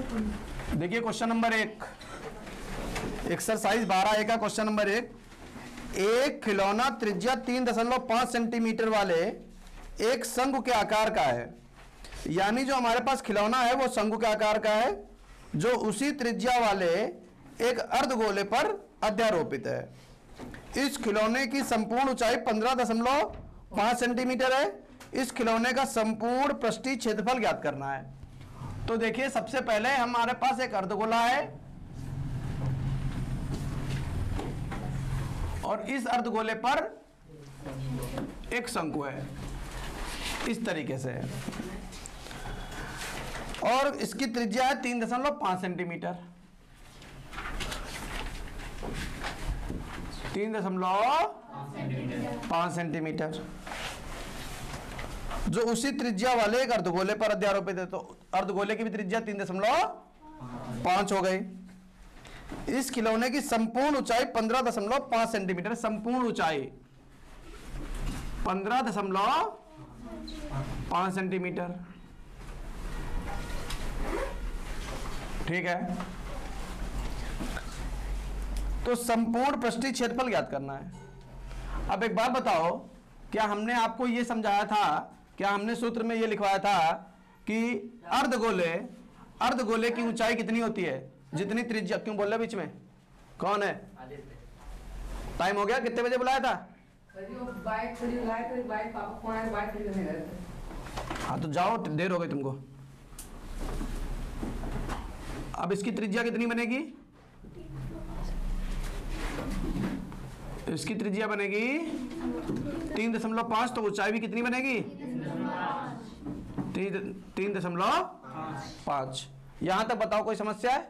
देखिए question number 1, exercise 12A का question number 1। एक खिलौना त्रिज्या 3.5 सेंटीमीटर वाले एक शंकु के आकार का है। यानी जो हमारे पास खिलौना है वो शंकु के आकार का है, जो उसी त्रिज्या वाले एक अर्धगोले पर अध्यारोपित है। इस खिलौने की संपूर्ण ऊंचाई 15.5 सेंटीमीटर है। इस खिलौने का संपूर्ण पृष्ठीय क्षेत्रफल ज्ञात करना है। तो देखिए सबसे पहले हमारे पास एक अर्धगोला है और इस अर्धगोले पर एक शंकु है, इस तरीके से है, और इसकी त्रिज्या है 3.5 सेंटीमीटर। 3.5 सेंटीमीटर जो उसी त्रिज्या वाले एक अर्धगोले पर अध्यारोपित है। तो अर्धगोले की भी त्रिज्या 3.5 हो गई। इस खिलौने की संपूर्ण ऊंचाई 15.5 सेंटीमीटर। संपूर्ण ऊंचाई 15.5 सेंटीमीटर, ठीक है। तो संपूर्ण पृष्ठीय क्षेत्रफल ज्ञात करना है। अब एक बात बताओ, क्या हमने आपको यह समझाया था, क्या हमने सूत्र में यह लिखवाया था कि अर्धगोले की ऊंचाई कितनी होती है, जितनी त्रिज्या। क्यों बोल रहे बीच में, कौन है? टाइम हो गया, कितने बजे बुलाया था? हाँ तो जाओ, देर हो गई तुमको। अब इसकी त्रिज्या कितनी बनेगी? इसकी त्रिज्या बनेगी 3.5, तो ऊंचाई भी कितनी बनेगी? 3.5। यहां तक बताओ कोई समस्या है?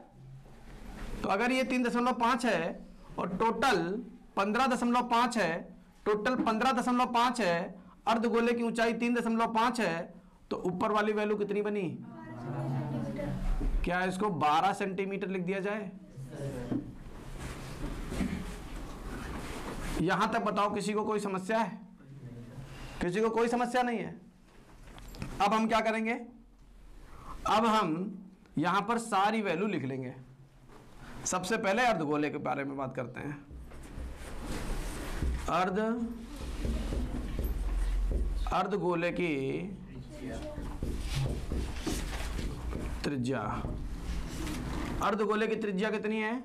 तो अगर ये 3.5 है और टोटल 15.5 है, टोटल 15.5 है, अर्धगोले की ऊंचाई 3.5 है, तो ऊपर वाली वैल्यू कितनी बनी? क्या इसको 12 सेंटीमीटर लिख दिया जाए? यहां तक बताओ, किसी को कोई समस्या है? किसी को कोई समस्या नहीं है। अब हम क्या करेंगे, अब हम यहां पर सारी वैल्यू लिख लेंगे। सबसे पहले अर्धगोले के बारे में बात करते हैं। अर्धगोले की त्रिज्या, अर्धगोले की त्रिज्या कितनी है?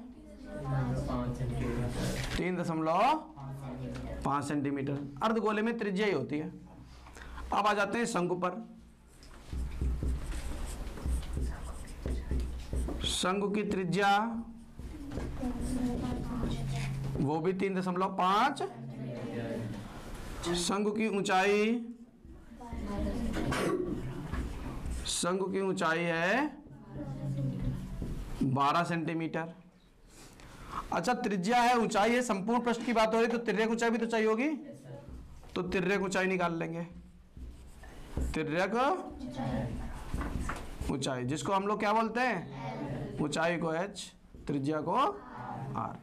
3.5 सेंटीमीटर। अर्धगोले में त्रिज्या ही होती है। अब आ जाते हैं शंकु पर। शंकु की त्रिज्या वो भी 3.5। शंकु की ऊंचाई है 12 सेंटीमीटर। अच्छा, त्रिज्या है, ऊंचाई है, संपूर्ण पृष्ठ की बात हो रही, तो तिर्यक ऊंचाई भी तो चाहिए होगी। तो तिर्यक ऊंचाई निकाल लेंगे। तिर्यक ऊंचाई, जिसको हम लोग क्या बोलते हैं? ऊंचाई को h, त्रिज्या को r।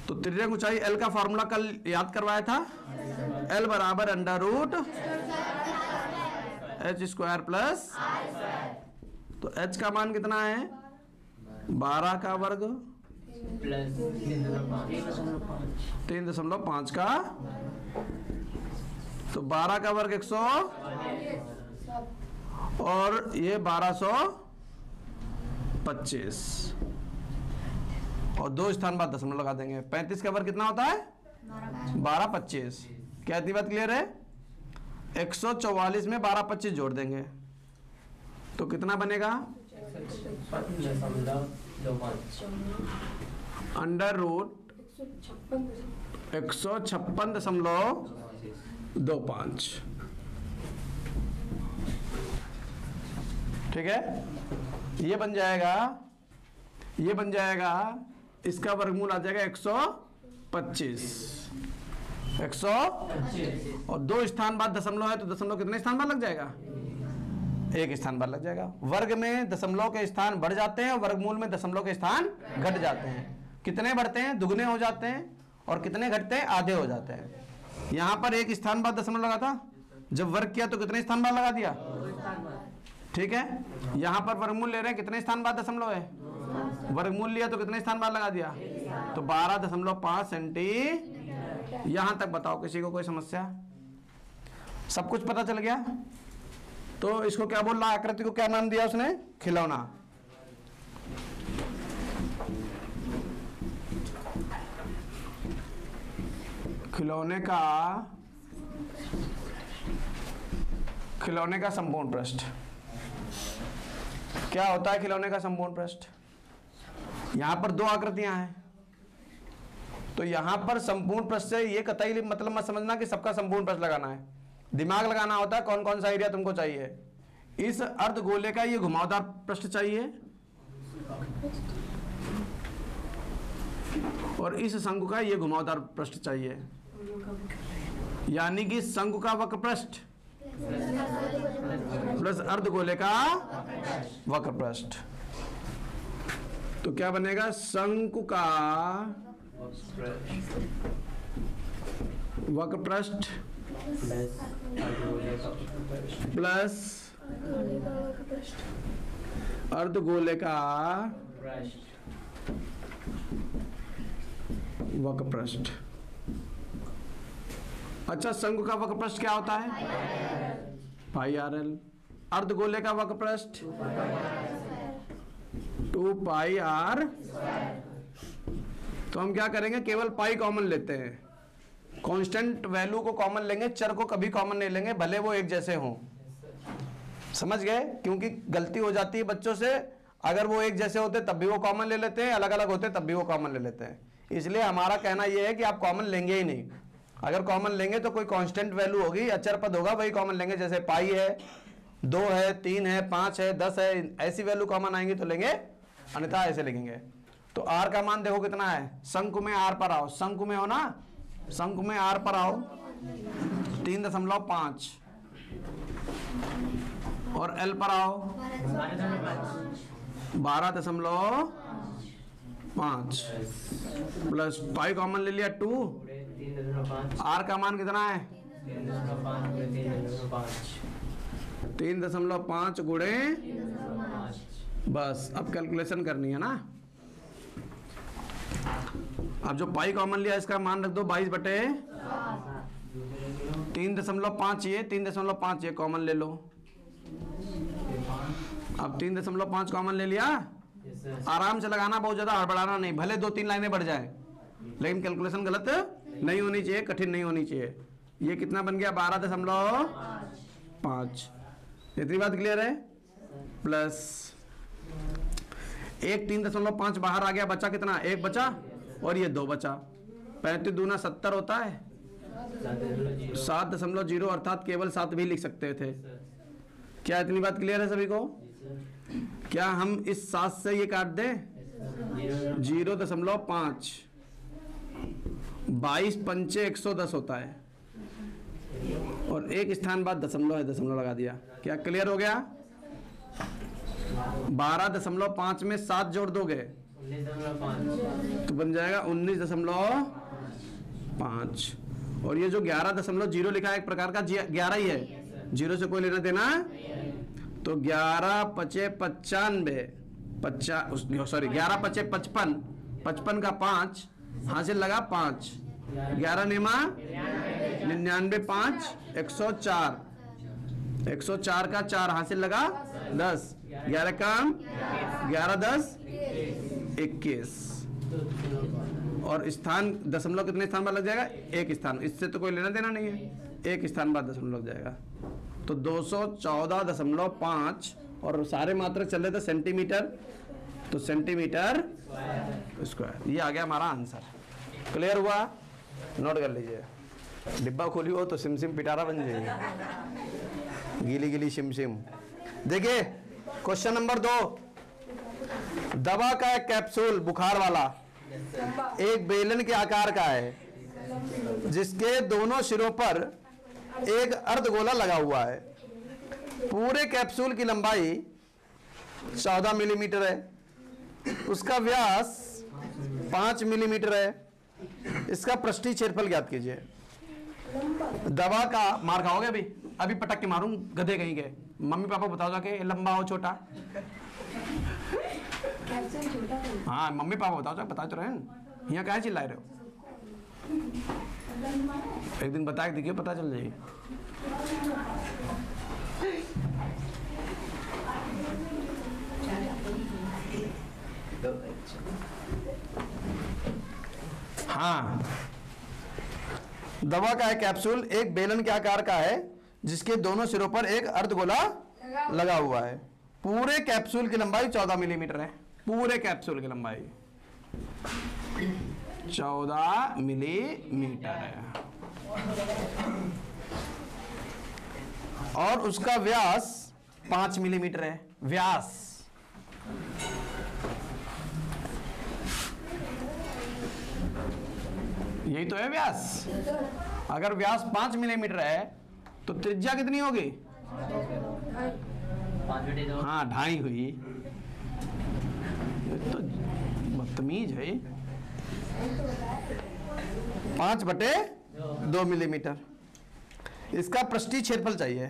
तो तिर्यक ऊंचाई l का फॉर्मूला कल याद करवाया था, l बराबर √h² प्लस। तो h का मान कितना है? 12 का वर्ग प्लस 3.5 का, तो 12 का वर्ग 100 और ये 1225, और 2 स्थान बाद दशमलव लगा देंगे। 35 का वर्ग कितना होता है? 1225। क्या इतनी बात क्लियर है? 144 में 1225 जोड़ देंगे तो कितना बनेगा? Under root 156.25। ठीक है, ये बन जाएगा, इसका वर्गमूल आ जाएगा 125। 125 और 2 स्थान बाद दशमलव है, तो दशमलव कितने स्थान बाद लग जाएगा? 1 स्थान बाद लग जाएगा। वर्ग में दशमलव के स्थान बढ़ जाते हैं, वर्गमूल में दशमलव के स्थान घट जाते हैं। कितने बढ़ते हैं? दुगने हो जाते हैं, और कितने घटते हैं? आधे हो जाते हैं। यहां पर 1 स्थान बाद दशमलव लगा था, जब वर्ग किया तो कितने स्थान बाद लगा दिया? ठीक है, यहाँ पर वर्गमूल ले रहे हैं, कितने स्थान बाद दशमलव है, वर्गमूल लिया तो कितने स्थान बाद लगा दिया, तो 12.5 सेंटी। यहाँ तक बताओ किसी को कोई समस्या, सब कुछ पता चल गया। तो इसको क्या बोल रहा, आकृति को क्या नाम दिया उसने, खिलौना। खिलौने का संपूर्ण पृष्ठ क्या होता है, खिलौने का संपूर्ण पृष्ठ। यहां पर दो आकृतियां हैं, तो यहां पर संपूर्ण पृष्ठ से ये कतई मतलब मत समझना कि सबका संपूर्ण पृष्ठ लगाना है, दिमाग लगाना होता है कौन कौन सा एरिया तुमको चाहिए। इस अर्धगोले का ये घुमावदार पृष्ठ चाहिए और इस शंकु का ये घुमावदार पृष्ठ चाहिए, यानी कि शंकु का वक्र पृष्ठ प्लस अर्धगोले का वक्र पृष्ठ। तो क्या बनेगा, शंकु का वक्र पृष्ठ प्लस अर्धगोले का वक्र पृष्ठ। अच्छा, शंकु का वक्र पृष्ठ क्या होता है, पाई आर एल। अर्धगोले का वक्र पृष्ठ 2 पाई आर। तो हम क्या करेंगे, केवल पाई कॉमन लेते हैं, कांस्टेंट वैल्यू को कॉमन लेंगे, चर को कभी कॉमन नहीं लेंगे भले वो एक जैसे हों। समझ गए, क्योंकि गलती हो जाती है बच्चों से, अगर वो एक जैसे होते तब भी वो कॉमन ले लेते हैं, अलग अलग होते तब भी वो कॉमन ले लेते हैं। इसलिए हमारा कहना यह है कि आप कॉमन लेंगे ही नहीं, अगर कॉमन लेंगे तो कोई कांस्टेंट वैल्यू होगी, अचर पद होगा, वही कॉमन लेंगे। जैसे पाई है, 2 है, 3 है, 5 है, 10 है, ऐसी वैल्यू कॉमन आएंगी तो लेंगे, अन्यथा ऐसे लिखेंगे। तो आर का मान देखो कितना है, शंकु में आर पर आओ, शंकु में हो ना, शंकु में आर पर आओ 3.5 और एल पर आओ 12.5 प्लस पाई कॉमन ले लिया 2, आर का मान कितना है 3.5 गुणे, बस अब कैलकुलेशन करनी है ना। अब जो पाई कॉमन लिया इसका मान रख दो 22/3.5, ये 3.5 ये कॉमन ले लो। अब 3.5 कॉमन ले लिया, आराम से लगाना, बहुत ज्यादा हड़बड़ाना नहीं, भले 2-3 लाइनें बढ़ जाएं, लेकिन कैलकुलेशन गलत नहीं होनी चाहिए, कठिन नहीं होनी चाहिए। ये कितना बन गया 12.5, इतनी बात क्लियर है। प्लस एक 3.5 बाहर आ गया, बचा कितना, 1 बचा और ये 2 बचा। 35 दूना 70 होता है, 7.0 अर्थात केवल 7 भी लिख सकते थे। क्या इतनी बात क्लियर है सभी को? क्या हम इस 7 से ये काट दें 0.5, 22 पंचे 110 होता है और एक स्थान बाद दशमलव है, दशमलव लगा दिया। क्या क्लियर हो गया? 12.5 में 7 जोड़ दोगे तो बन जाएगा 19.5 और ये जो 11.0 लिखा है एक प्रकार का 11 ही है, 0 से कोई लेना देना। तो 11 पचे 95, 11 पचे 55, 55 का 5 हासिल लगा 5, 11 निमा 99, 5 104, 104 का 4 हासिल लगा 10, 11 कम 11 10 21 और स्थान दशमलव कितने स्थान बाद लग जाएगा? एक स्थान, इससे तो कोई लेना देना नहीं है, एक स्थान बाद दशमलव लग जाएगा। तो 214.5 और सारे मात्रक चल रहे थे सेंटीमीटर, तो सेंटीमीटर स्क्वायर, ये आ गया हमारा आंसर। क्लियर हुआ? नोट कर लीजिए, डिब्बा खोली हो तो सिमसिम पिटारा बन जाएगी, गीली गीली सिमसिम। देखिए क्वेश्चन नंबर 2, दवा का एक कैप्सूल बुखार वाला एक बेलन के आकार का है जिसके दोनों सिरों पर एक अर्धगोला लगा हुआ है। पूरे कैप्सूल की लंबाई 14 मिलीमीटर है, उसका व्यास 5 मिलीमीटर है, इसका पृष्ठीय क्षेत्रफल ज्ञात कीजिए। दवा का मार खाओगे अभी पटक के मारूं गधे कहीं के। मम्मी पापा बताओ जाके, लंबा हो छोटा? हाँ मम्मी पापा बताओ जाके, बता तो रहे हैं, यहाँ क्या चिल्ला रहे हो? एक दिन बता के देखिए, पता चल जाएगी। हाँ, दवा का है कैप्सूल, एक बेलन के आकार का है जिसके दोनों सिरों पर एक अर्धगोला लगा हुआ है। पूरे कैप्सूल की लंबाई 14 मिलीमीटर है। पूरे कैप्सूल की लंबाई 14 मिलीमीटर है और उसका व्यास 5 मिलीमीटर है। व्यास, यही तो है व्यास। अगर व्यास 5 मिलीमीटर है तो त्रिज्या कितनी होगी? हाँ 2.5 हुई। ये तो बदतमीज है। 5/2 मिलीमीटर। इसका पृष्ठीय क्षेत्रफल चाहिए।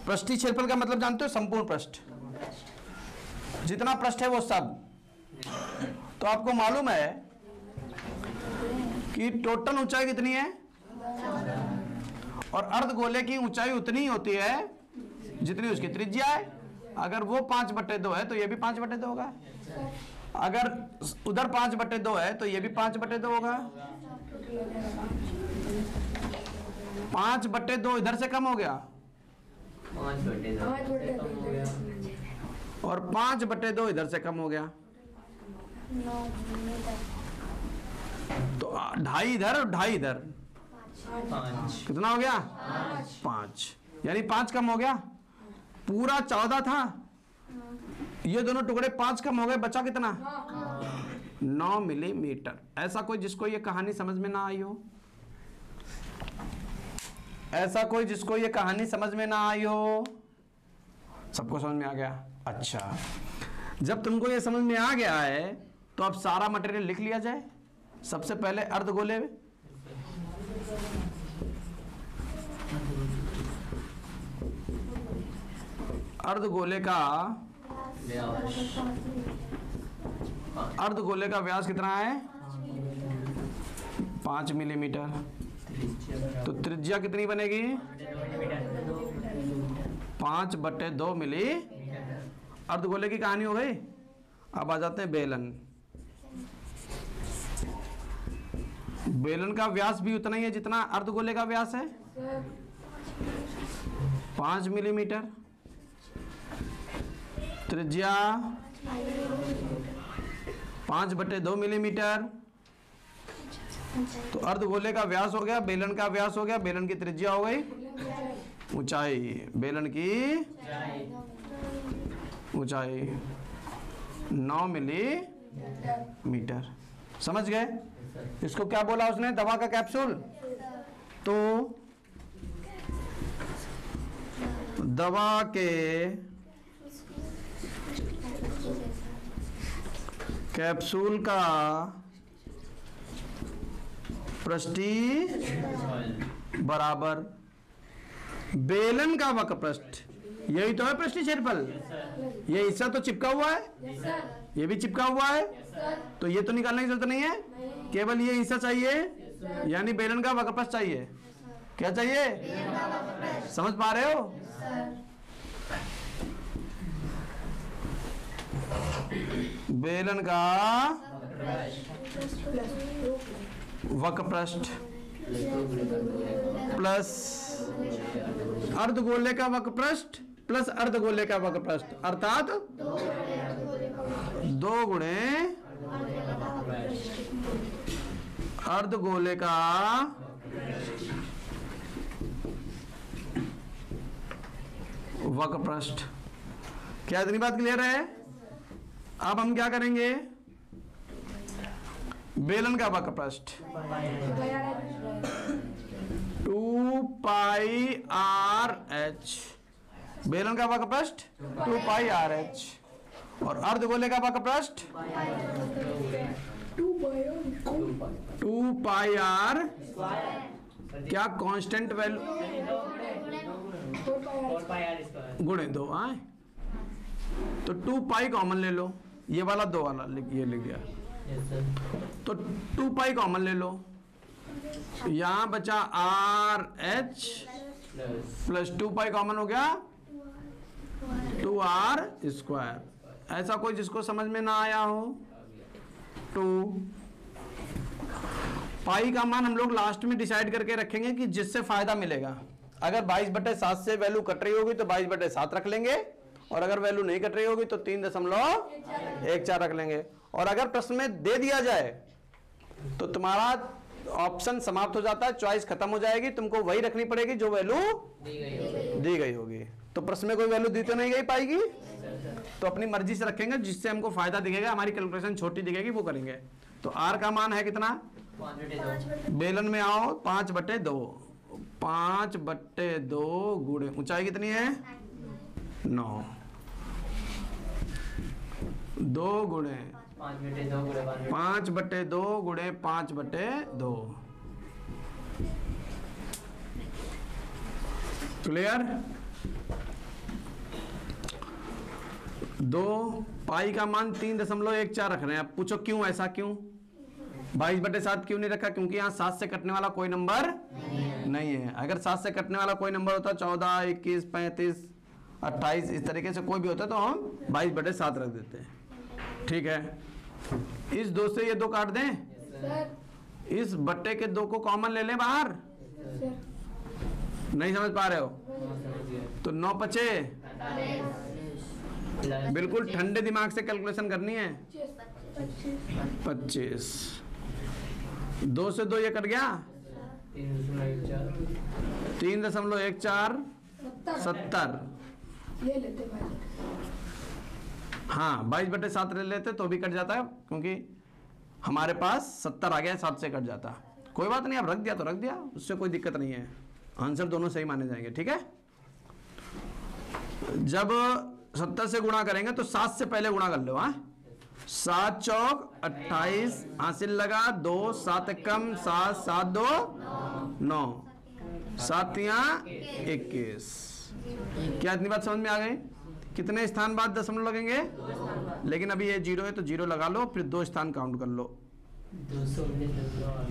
पृष्ठीय क्षेत्रफल का मतलब जानते हो? संपूर्ण पृष्ठ, जितना पृष्ठ है वो सब। तो आपको मालूम है कि टोटल ऊंचाई कितनी है, और अर्धगोले की ऊंचाई उतनी ही होती है जितनी उसकी त्रिज्या है। अगर वो 5/2 है तो ये भी 5/2 होगा। अगर उधर 5/2 है तो ये भी 5/2 होगा। 5/2 इधर से कम हो गया और 5/2 इधर से कम हो गया, तो 2.5 इधर और 2.5 इधर, कितना हो गया? 5, यानी 5 कम हो गया। पूरा 14 था, ये दोनों टुकड़े 5 कम हो गए, बचा कितना? 9 मिलीमीटर। ऐसा कोई जिसको ये कहानी समझ में ना आई हो? ऐसा कोई जिसको ये कहानी समझ में ना आई हो? सबको समझ में आ गया? अच्छा, जब तुमको ये समझ में आ गया है तो अब सारा मटेरियल लिख लिया जाए। सबसे पहले अर्धगोले, अर्धगोले का व्यास कितना है? 5 मिलीमीटर। तो त्रिज्या कितनी बनेगी? 5/2 मिली। अर्धगोले की कहानी हो गई। अब आ जाते हैं बेलन। बेलन का व्यास भी उतना ही है जितना अर्धगोले का व्यास है, 5 मिलीमीटर। त्रिज्या 5/2 मिलीमीटर। तो अर्धगोले का व्यास हो गया, बेलन का व्यास हो गया, बेलन की त्रिज्या हो गई ऊंचाई, बेलन की ऊंचाई 9 मिलीमीटर। समझ गए? इसको क्या बोला उसने? दवा का कैप्सूल। तो दवा के कैप्सूल का पृष्ठीय बराबर बेलन का वक्र पृष्ठ। यही तो है पृष्ठीय क्षेत्रफल। ये हिस्सा तो चिपका हुआ है, ये भी चिपका हुआ है, तो ये तो निकालने की जरूरत नहीं है, केवल ये हिस्सा चाहिए, यानी बेलन का वक्र पृष्ठ चाहिए। क्या चाहिए? समझ पा रहे हो? बेलन का वक्र पृष्ठ प्लस अर्धगोले का वक्र पृष्ठ प्लस अर्धगोले का वक्र पृष्ठ, अर्थात 2 गुणे अर्धगोले का वक्र पृष्ठ। क्या इतनी बात क्लियर है? अब हम क्या करेंगे? बेलन का वक्र पृष्ठ 2πRh, बेलन का वक्र पृष्ठ 2πRh, और अर्धगोले का वक्र पृष्ठ 2πR। क्या कांस्टेंट वैल्यू? गुणे 2 आए तो 2 पाई कॉमन ले लो, ये वाला 2 वाला ये लिख दिया, तो 2 पाई कॉमन ले लो, यहाँ बचा RH प्लस 2 पाई कॉमन हो गया 2R²। ऐसा कोई जिसको समझ में ना आया हो? 2 पाई का मान हम लोग लास्ट में डिसाइड करके रखेंगे कि जिससे फायदा मिलेगा। अगर 22/7 से वैल्यू कट रही होगी तो 22/7 रख लेंगे, और अगर वैल्यू नहीं कट रही होगी तो 3.14 रख लेंगे। और अगर प्रश्न में दे दिया जाए तो तुम्हारा ऑप्शन समाप्त हो जाता है, चॉइस खत्म हो जाएगी, तुमको वही रखनी पड़ेगी जो वैल्यू दी गई होगी। तो प्रश्न में कोई वैल्यू दी तो नहीं गई पाएगी, तो अपनी मर्जी से रखेंगे, जिससे हमको फायदा दिखेगा, हमारी कैलकुलेशन छोटी दिखेगी वो करेंगे। तो R का मान है कितना? बेलन में आओ 5/2, 5/2 गुणे ऊंचाई कितनी है 9, 2 गुणे 5/2 गुणे 5/2। क्लियर? 2 पाई का मान 3.14 रख रहे हैं। अब पूछो क्यों, ऐसा क्यों? 22/7 क्यों नहीं रखा? क्योंकि यहाँ 7 से कटने वाला कोई नंबर नहीं है। अगर 7 से कटने वाला कोई नंबर होता, 14, 21, 35, 28 इस तरीके से कोई भी होता तो हम 22/7 रख देते। ठीक है, इस 2 से ये 2 काट दें, इस बट्टे के 2 को कॉमन ले लें बाहर। नहीं समझ पा रहे हो? तो 9 बचे, बिल्कुल ठंडे दिमाग से कैलकुलेशन करनी है। 25, 2 से 2 ये कट गया, 3.14 70। हाँ 22/7 ले लेते तो भी कट जाता है, क्योंकि हमारे पास 70 आ गया, 7 से कट जाता। कोई बात नहीं, अब रख दिया तो रख दिया, उससे कोई दिक्कत नहीं है, आंसर दोनों सही माने जाएंगे। ठीक है, जब 70 से गुणा करेंगे तो 7 से पहले गुणा कर लो। 7 चौक 28, हासिल लगा 2, 7 कम 7, 7 2 9, 7 21। क्या इतनी बात समझ में आ गई? कितने स्थान बाद दशमलव लगेंगे? लेकिन अभी ये 0 है तो 0 लगा लो, फिर 2 स्थान काउंट कर लो,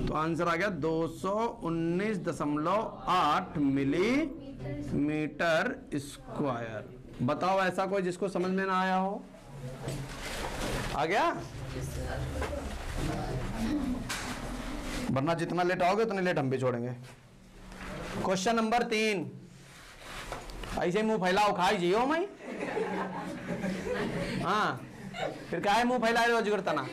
तो आंसर आ गया 219.8 मिलीमीटर स्क्वायर। बताओ ऐसा कोई जिसको समझ में ना आया हो? आ गया? वरना जितना लेट आओगे उतने लेट हम भी छोड़ेंगे। क्वेश्चन नंबर 3, ऐसे मुंह फैलाओ खाई जियो मैं। हाँ फिर क्या है मुंह फैलाए रोज करता ना।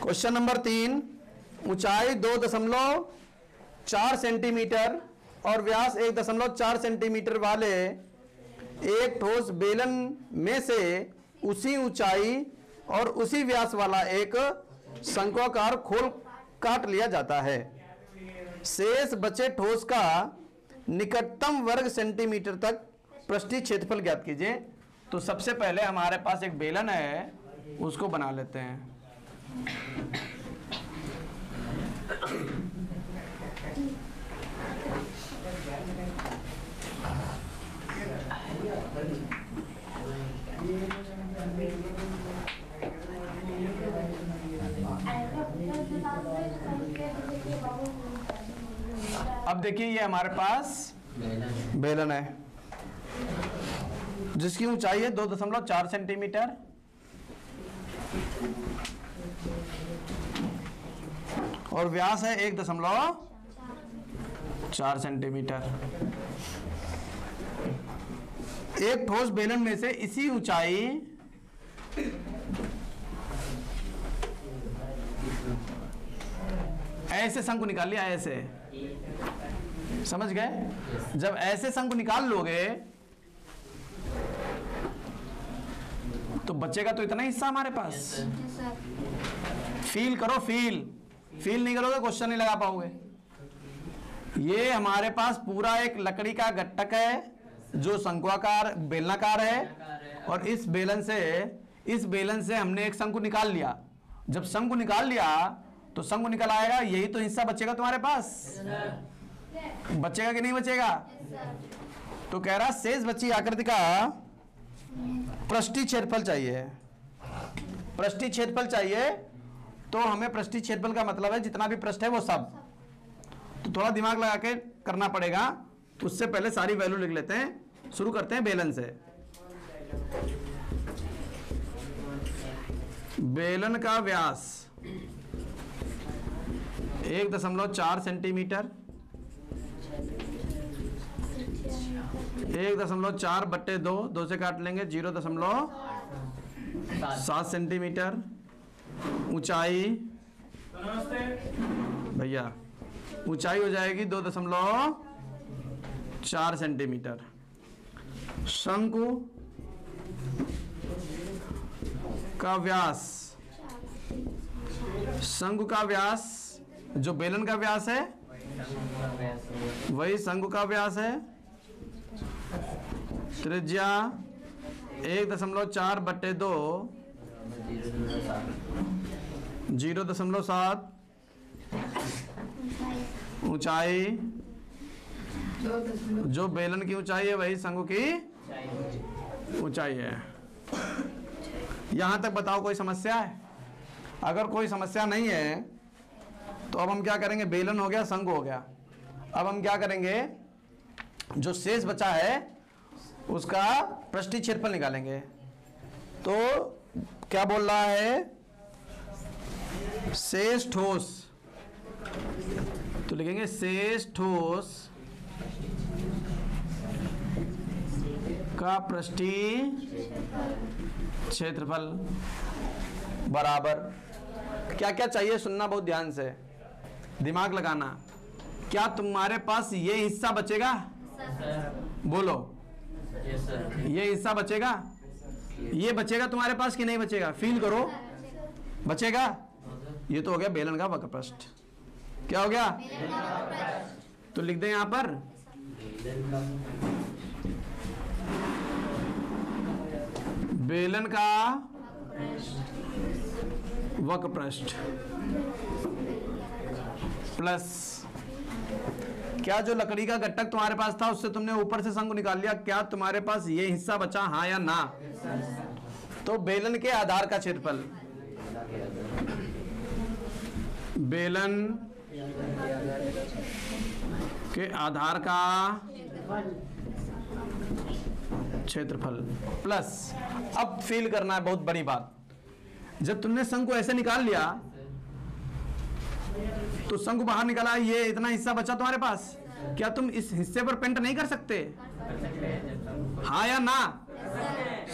क्वेश्चन नंबर 3, ऊंचाई 2.4 सेंटीमीटर और व्यास 1.4 सेंटीमीटर वाले एक ठोस बेलन में से उसी ऊंचाई और उसी व्यास वाला एक शंक्वाकार खोल काट लिया जाता है। शेष बचे ठोस का निकटतम वर्ग सेंटीमीटर तक पृष्ठीय क्षेत्रफल ज्ञात कीजिए। तो सबसे पहले हमारे पास एक बेलन है, उसको बना लेते हैं। अब देखिए ये हमारे पास बेलन है जिसकी ऊंचाई है 2.4 सेंटीमीटर और व्यास है 1.4 सेंटीमीटर। एक ठोस बेलन में से इसी ऊंचाई ऐसे शंकु निकाल लिया, ऐसे समझ गए। जब ऐसे शंकु निकाल लोगे तो बचेगा तो इतना हिस्सा हमारे पास। फील करो, फील नहीं करोगे क्वेश्चन नहीं लगा पाओगे। ये हमारे पास पूरा एक लकड़ी का गट्टक है जो शंक्वाकार बेलनाकार है और इस बेलन से हमने एक शंकु निकाल लिया। जब शंकु निकाल लिया तो शंकु निकल आएगा, यही तो हिस्सा बचेगा तुम्हारे पास। बचेगा कि नहीं बचेगा? तो कह रहा शेष बची आकृति का पृष्ठीय क्षेत्रफल चाहिए। पृष्ठीय क्षेत्रफल चाहिए, तो हमें पृष्ठीय क्षेत्रफल का मतलब है जितना भी पृष्ठ है वो सब। तो थोड़ा दिमाग लगा के करना पड़ेगा। उससे पहले सारी वैल्यू लिख लेते हैं। शुरू करते हैं बेलन से। बेलन का व्यास 1.4 सेंटीमीटर, 1.4/2, 2 से काट लेंगे, 0.7 सेंटीमीटर। ऊंचाई भैया ऊंचाई हो जाएगी 2.4 सेंटीमीटर। शंकु का व्यास, शंकु का व्यास जो बेलन का व्यास है वही शंकु का व्यास है। त्रिज्या 1.4/2, 0.7। ऊंचाई जो बेलन की ऊंचाई है वही शंकु की ऊंचाई है। यहां तक बताओ कोई समस्या है? अगर कोई समस्या नहीं है तो अब हम क्या करेंगे? बेलन हो गया, शंकु हो गया। अब हम क्या करेंगे? जो शेष बचा है उसका पृष्ठीय क्षेत्रफल निकालेंगे। तो क्या बोल रहा है? शेष ठोस, तो लिखेंगे शेष ठोस का पृष्ठीय क्षेत्रफल बराबर। क्या क्या चाहिए सुनना बहुत ध्यान से, दिमाग लगाना। क्या तुम्हारे पास ये हिस्सा बचेगा? बोलो, ये हिस्सा बचेगा? ये बचेगा तुम्हारे पास कि नहीं बचेगा? फील करो, बचेगा। ये तो हो गया बेलन का वक्र पृष्ठ। क्या हो गया? तो लिख दें यहां पर बेलन का वक्र पृष्ठ प्लस क्या जो लकड़ी का गट्टक तुम्हारे पास था उससे तुमने ऊपर से शंकु निकाल लिया, क्या तुम्हारे पास ये हिस्सा बचा? हाँ या ना? तो बेलन के आधार का क्षेत्रफल, बेलन के आधार का क्षेत्रफल प्लस, अब फील करना है बहुत बड़ी बात। जब तुमने शंकु ऐसे निकाल लिया तो शंकु बाहर निकाला, ये इतना हिस्सा बचा तुम्हारे पास, क्या तुम इस हिस्से पर पेंट नहीं कर सकते? हाँ या ना?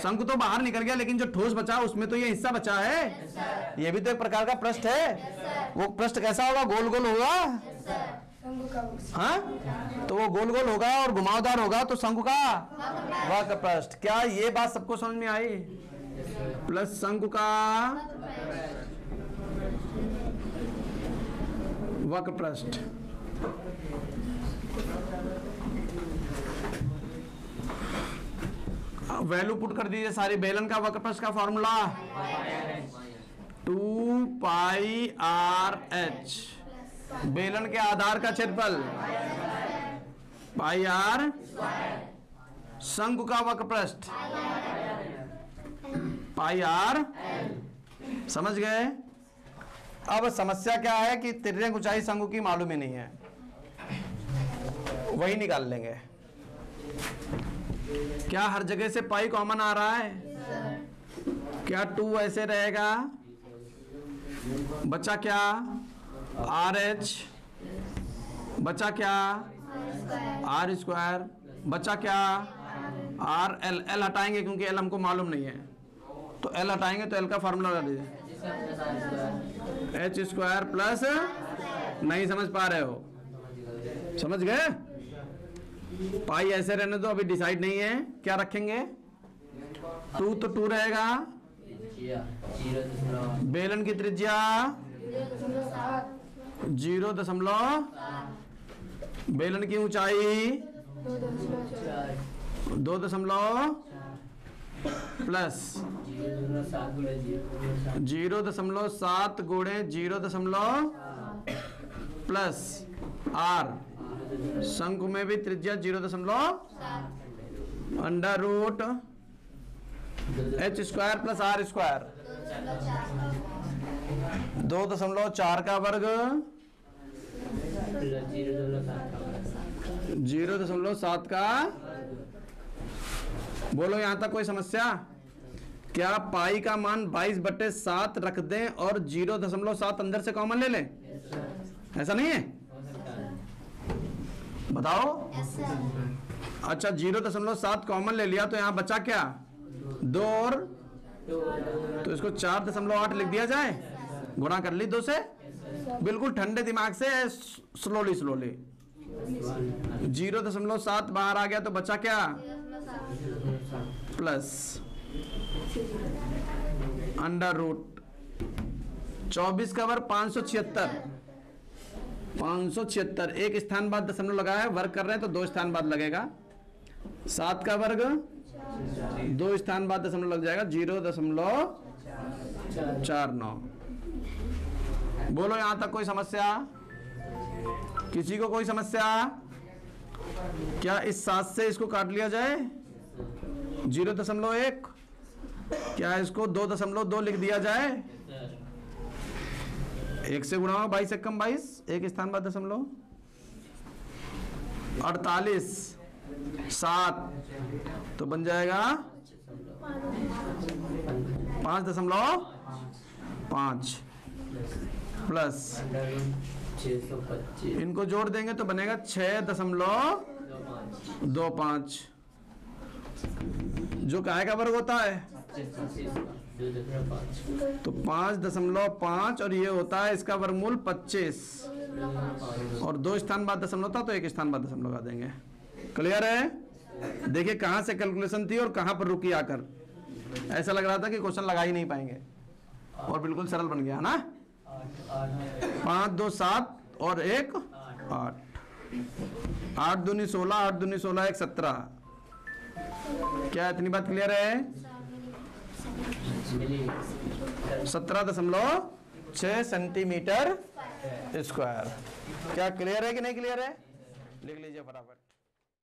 शंकु तो बाहर निकल गया लेकिन जो ठोस बचा उसमें तो ये हिस्सा बचा है। ये भी तो एक प्रकार का पृष्ठ है। वो पृष्ठ कैसा होगा? गोल गोल होगा। हाँ, तो वो गोल गोल होगा और घुमावदार होगा, तो शंकु का वक्र पृष्ठ। क्या ये बात सबको समझ में आई? प्लस शंकु का वक्र पृष्ठ वैल्यू पुट कर दीजिए सारी। बेलन का वक्र पृष्ठ का फॉर्मूला 2πr/h। बेलन के आधार का क्षेत्रफल πr। शंकु का वक्र पृष्ठ πr। समझ गए? अब समस्या क्या है कि तिर्यक ऊंचाई शंकु की मालूम ही नहीं है, वही निकाल लेंगे। क्या हर जगह से पाई कॉमन आ रहा है? क्या 2 ऐसे रहेगा? बचा क्या? RH। बचा क्या? R²। बचा क्या? RL। L हटाएंगे क्योंकि L हमको मालूम नहीं है, तो L हटाएंगे तो L का फॉर्मूला लगा दीजिए H² प्लस, नहीं समझ पा रहे हो? समझ गए? पाई ऐसे रहने दो, अभी डिसाइड नहीं है क्या रखेंगे। 2 तो 2 रहेगा। बेलन की त्रिज्या 0.7। बेलन की ऊंचाई 2.4। प्लस 0.7 गुणे 0. प्लस r, शंकु में भी त्रिज्या 0.7 under root h² plus r², 2.4 का वर्ग 0.7 का. बोलो यहां तक कोई समस्या? क्या पाई का मान 22/7 रख दें और 0.7 अंदर से कॉमन ले लें? ऐसा नहीं है? बताओ. अच्छा 0.7 कॉमन ले लिया तो यहां बचा क्या? 2 और तो इसको 4.8 लिख दिया जाए. गुणा कर ली 2 से. बिल्कुल ठंडे दिमाग से, स्लोली 0.7 बाहर आ गया तो बचा क्या? प्लस अंडर रूट 24 का वर्ग 576. एक स्थान बाद दशमलव लगाया है, वर्ग कर रहे हैं तो 2 स्थान बाद लगेगा. 7 का वर्ग 2 स्थान बाद दशमलव लग जाएगा, 0.49. बोलो यहां तक कोई समस्या? किसी को कोई समस्या? क्या इस 7 से इसको काट लिया जाए? 0.1. क्या इसको 2.2 लिख दिया जाए? 1 से गुणा 22 1 कम 22, एक स्थान बाद दशमलव. 48 7 तो बन जाएगा 5.5 प्लस इनको जोड़ देंगे तो बनेगा 6.25. जो काय का वर्ग होता है तो 5.5 और ये होता है इसका वर्गमूल 25 और 2 स्थान बाद दशमलव था तो 1 स्थान बाद दशमलव लगा देंगे. क्लियर है? देखिए कहां से कैलकुलेशन थी और कहां पर रुकी आकर. ऐसा लग रहा था कि क्वेश्चन लगा ही नहीं पाएंगे और बिल्कुल सरल बन गया ना. 5 2 7 और 1 8. 8 दूनी 16, 8 दूनी 16, 1 17. क्या इतनी बात क्लियर है? 17.6 सेंटीमीटर स्क्वायर. क्या क्लियर है कि नहीं क्लियर है? लिख लीजिए फटाफट.